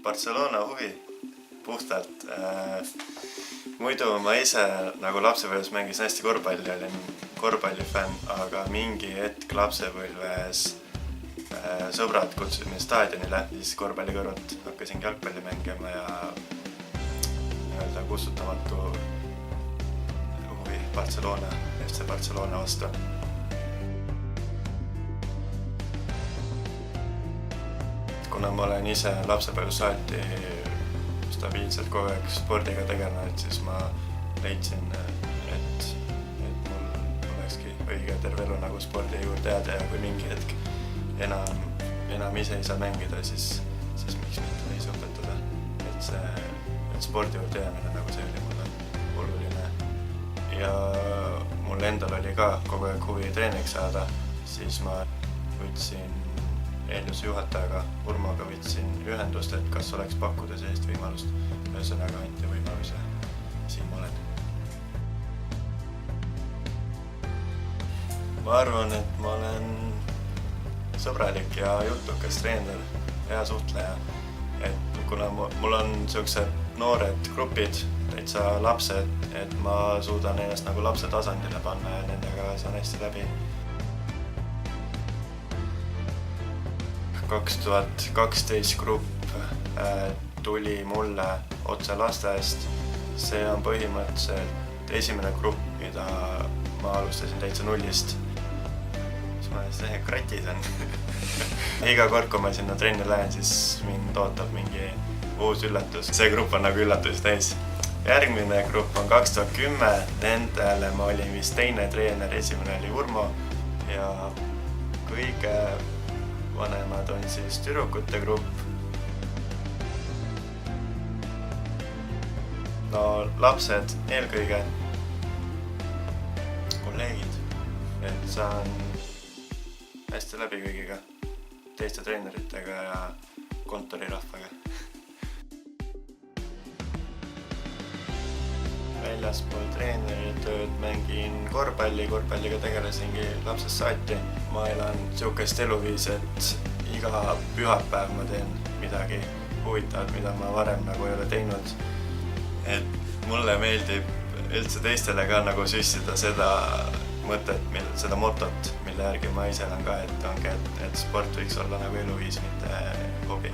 Barcelona huvi puhtalt. Muidu ma ise nagu lapsepõlves mängisin hästi korvpalli, olin korvpallifänn, aga mingi hetk lapsepõlves sõbrad kutsusid mind staadionile, siis korvpalli kõrvalt hakkasin jalgpalli mängima ja kustutamatu huvi Barcelona, FC Barcelona vastu. Kuna ma olen ise lapsepõlvest saati stabiilselt kogu aeg spordiga tegelenud, siis ma leidsin, et mul olekski õige terve elu nagu spordi juurde jääda ja kui mingi hetk enam ise ei saa mängida, siis miks mitte ise õpetada. Et spordi juurde jäämine nagu see oli mulle oluline. Ja mul endal oli ka kogu aeg huvi treeniks saada, siis ma võtsin Eeljuse juhatajaga Urmoga võtsin ühendust, et kas oleks pakkuda sellist võimalust. Ühesõnaga anti võimaluse. Siin ma olen. Ma arvan, et ma olen sõbralik ja jutukas treener, hea suhtleja. Et kuna mul on sellised noored grupid, täitsa lapsed, et ma suudan ennast nagu lapse tasandile panna ja nendega saan hästi läbi. 2012 grupp tuli mulle otse lasteaest. See on põhimõtteliselt esimene grupp, mida ma alustasin täitsa nullist. Mis ma see kratis on. Iga kord, kui ma sinna trenni lähen, siis mind ootab mingi uus üllatus. See grupp on nagu üllatus täis. Järgmine grupp on 2010. Nendele ma olin vist teine treener, esimene oli Urmo ja kõige vanemad on siis tüdrukute grupp. No lapsed eelkõige, kolleegid, et saan hästi läbi kõigiga, teiste treeneritega ja kontorirahvaga. Väljaspool treeneritööd mängin korvpalliga tegelesingi lapsest saati. Ma elan siukest eluviis, et iga pühapäev ma teen midagi huvitavat, mida ma varem nagu ei ole teinud. Et mulle meeldib üldse teistele ka nagu süstida seda mõtet, seda motot, mille järgi ma ise olen ka, et sport võiks olla nagu eluviis, mitte hobi.